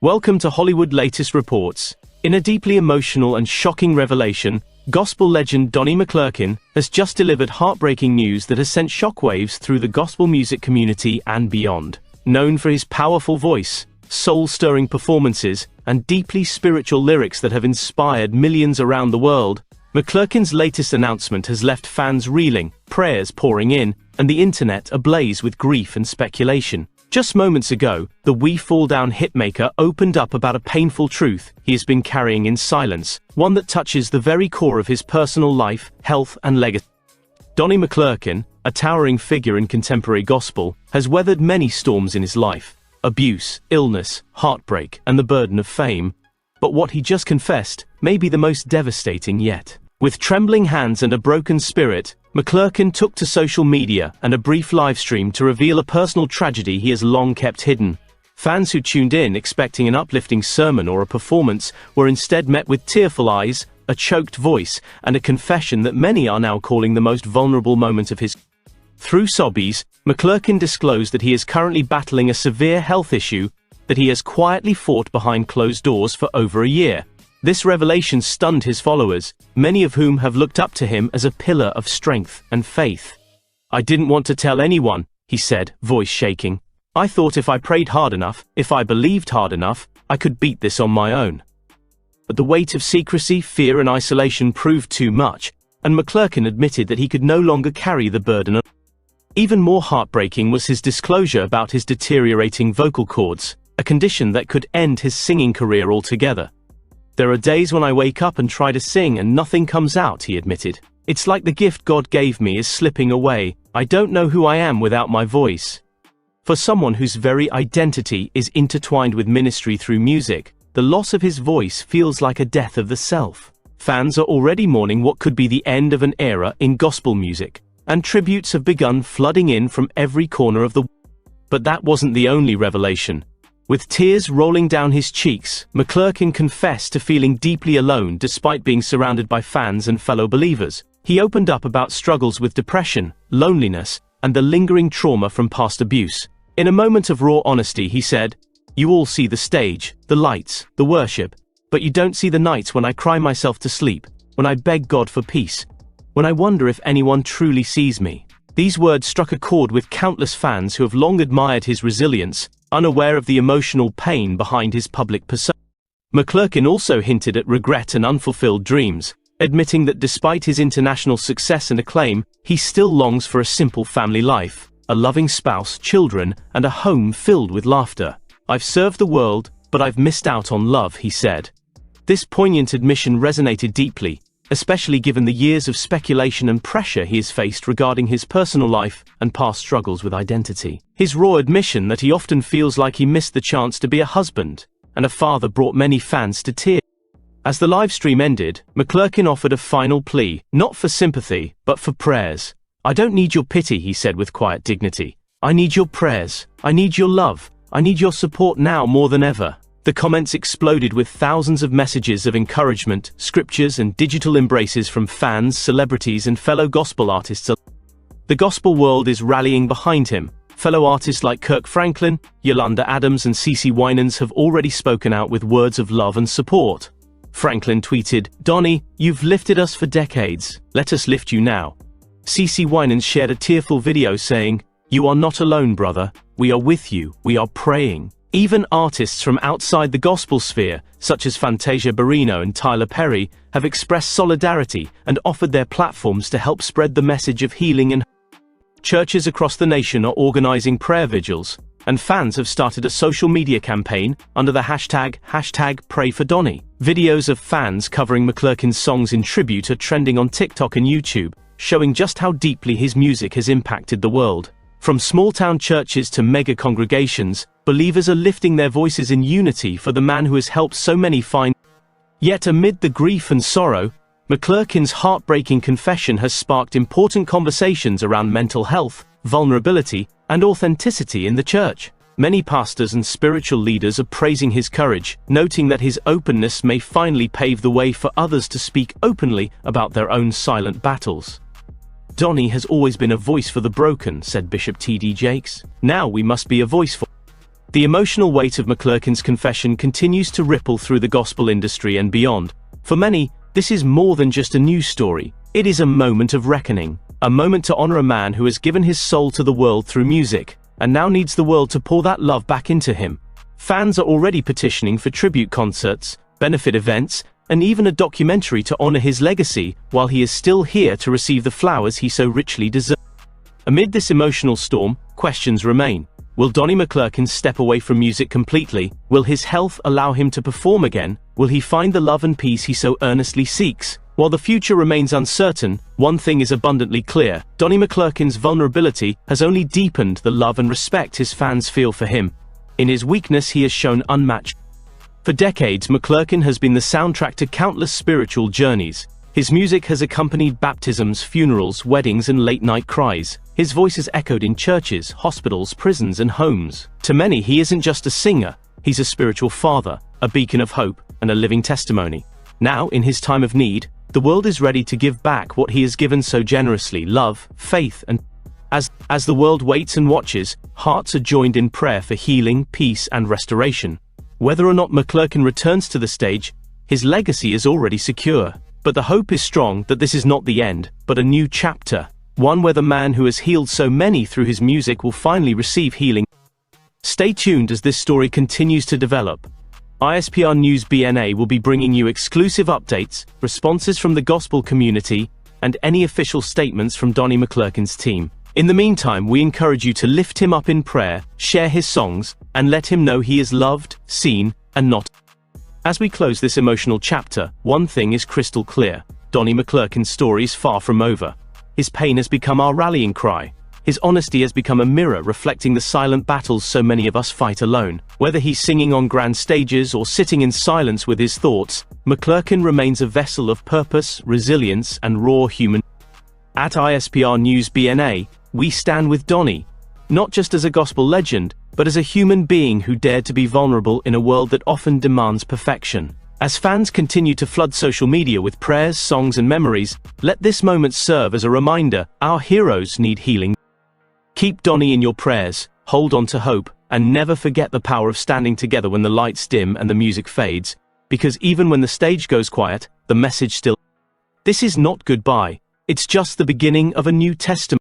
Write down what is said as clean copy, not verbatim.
Welcome to Hollywood Latest Reports. In a deeply emotional and shocking revelation, gospel legend Donnie McClurkin has just delivered heartbreaking news that has sent shockwaves through the gospel music community and beyond. Known for his powerful voice, soul-stirring performances, and deeply spiritual lyrics that have inspired millions around the world, McClurkin's latest announcement has left fans reeling, prayers pouring in, and the internet ablaze with grief and speculation. Just moments ago, the We Fall Down hitmaker opened up about a painful truth he has been carrying in silence, one that touches the very core of his personal life, health, and legacy. Donnie McClurkin, a towering figure in contemporary gospel, has weathered many storms in his life: abuse, illness, heartbreak, and the burden of fame. But what he just confessed may be the most devastating yet. With trembling hands and a broken spirit, McClurkin took to social media and a brief livestream to reveal a personal tragedy he has long kept hidden. Fans who tuned in expecting an uplifting sermon or a performance were instead met with tearful eyes, a choked voice, and a confession that many are now calling the most vulnerable moment of his. Through sobbies, McClurkin disclosed that he is currently battling a severe health issue that he has quietly fought behind closed doors for over a year. This revelation stunned his followers, many of whom have looked up to him as a pillar of strength and faith. "I didn't want to tell anyone," he said, voice shaking. "I thought if I prayed hard enough, if I believed hard enough, I could beat this on my own." But the weight of secrecy, fear, and isolation proved too much, and McClurkin admitted that he could no longer carry the burden. Even more heartbreaking was his disclosure about his deteriorating vocal cords, a condition that could end his singing career altogether. "There are days when I wake up and try to sing and nothing comes out," he admitted. "It's like the gift God gave me is slipping away. I don't know who I am without my voice." For someone whose very identity is intertwined with ministry through music, the loss of his voice feels like a death of the self. Fans are already mourning what could be the end of an era in gospel music, and tributes have begun flooding in from every corner of the world. But that wasn't the only revelation. With tears rolling down his cheeks, McClurkin confessed to feeling deeply alone despite being surrounded by fans and fellow believers. He opened up about struggles with depression, loneliness, and the lingering trauma from past abuse. In a moment of raw honesty, he said, "You all see the stage, the lights, the worship, but you don't see the nights when I cry myself to sleep, when I beg God for peace, when I wonder if anyone truly sees me." These words struck a chord with countless fans who have long admired his resilience, unaware of the emotional pain behind his public persona. McClurkin also hinted at regret and unfulfilled dreams, admitting that despite his international success and acclaim, he still longs for a simple family life, a loving spouse, children, and a home filled with laughter. "I've served the world, but I've missed out on love," he said. This poignant admission resonated deeply, especially given the years of speculation and pressure he has faced regarding his personal life and past struggles with identity. His raw admission that he often feels like he missed the chance to be a husband and a father brought many fans to tears. As the livestream ended, McClurkin offered a final plea, not for sympathy, but for prayers. "I don't need your pity," he said with quiet dignity. "I need your prayers. I need your love. I need your support now more than ever." The comments exploded with thousands of messages of encouragement, scriptures, and digital embraces from fans, celebrities, and fellow gospel artists. The gospel world is rallying behind him. Fellow artists like Kirk Franklin, Yolanda Adams, and CeCe Winans have already spoken out with words of love and support. Franklin tweeted, "Donnie, you've lifted us for decades. Let us lift you now." CeCe Winans shared a tearful video saying, "You are not alone, brother. We are with you. We are praying." Even artists from outside the gospel sphere, such as Fantasia Barrino and Tyler Perry, have expressed solidarity and offered their platforms to help spread the message of healing and hope. Churches across the nation are organizing prayer vigils, and fans have started a social media campaign under the hashtag #PrayForDonnie. Videos of fans covering McClurkin's songs in tribute are trending on TikTok and YouTube, showing just how deeply his music has impacted the world. From small-town churches to mega congregations, believers are lifting their voices in unity for the man who has helped so many find. Yet amid the grief and sorrow, McClurkin's heartbreaking confession has sparked important conversations around mental health, vulnerability, and authenticity in the church. Many pastors and spiritual leaders are praising his courage, noting that his openness may finally pave the way for others to speak openly about their own silent battles. "Donnie has always been a voice for the broken," said Bishop T.D. Jakes. "Now we must be a voice for..." The emotional weight of McClurkin's confession continues to ripple through the gospel industry and beyond. For many, this is more than just a news story. It is a moment of reckoning, a moment to honor a man who has given his soul to the world through music, and now needs the world to pour that love back into him. Fans are already petitioning for tribute concerts, benefit events, and even a documentary to honor his legacy while he is still here to receive the flowers he so richly deserves. Amid this emotional storm, questions remain. Will Donnie McClurkin step away from music completely? Will his health allow him to perform again? Will he find the love and peace he so earnestly seeks? While the future remains uncertain, one thing is abundantly clear: Donnie McClurkin's vulnerability has only deepened the love and respect his fans feel for him. In his weakness, he has shown unmatched. For decades, McClurkin has been the soundtrack to countless spiritual journeys. His music has accompanied baptisms, funerals, weddings, and late-night cries. His voice has echoed in churches, hospitals, prisons, and homes. To many, he isn't just a singer, he's a spiritual father, a beacon of hope, and a living testimony. Now, in his time of need, the world is ready to give back what he has given so generously: love, faith, and as the world waits and watches, hearts are joined in prayer for healing, peace, and restoration. Whether or not McClurkin returns to the stage, his legacy is already secure. But the hope is strong that this is not the end, but a new chapter. One where the man who has healed so many through his music will finally receive healing. Stay tuned as this story continues to develop. ISPR News BNA will be bringing you exclusive updates, responses from the gospel community, and any official statements from Donnie McClurkin's team. In the meantime, we encourage you to lift him up in prayer, share his songs, and let him know he is loved, seen, and not. As we close this emotional chapter, one thing is crystal clear: Donnie McClurkin's story is far from over. His pain has become our rallying cry. His honesty has become a mirror reflecting the silent battles so many of us fight alone. Whether he's singing on grand stages or sitting in silence with his thoughts, McClurkin remains a vessel of purpose, resilience, and raw human. At ISPR News BNA, we stand with Donnie, not just as a gospel legend, but as a human being who dared to be vulnerable in a world that often demands perfection. As fans continue to flood social media with prayers, songs, and memories, let this moment serve as a reminder: our heroes need healing. Keep Donnie in your prayers, hold on to hope, and never forget the power of standing together when the lights dim and the music fades, because even when the stage goes quiet, the message still. This is not goodbye, it's just the beginning of a new testimony.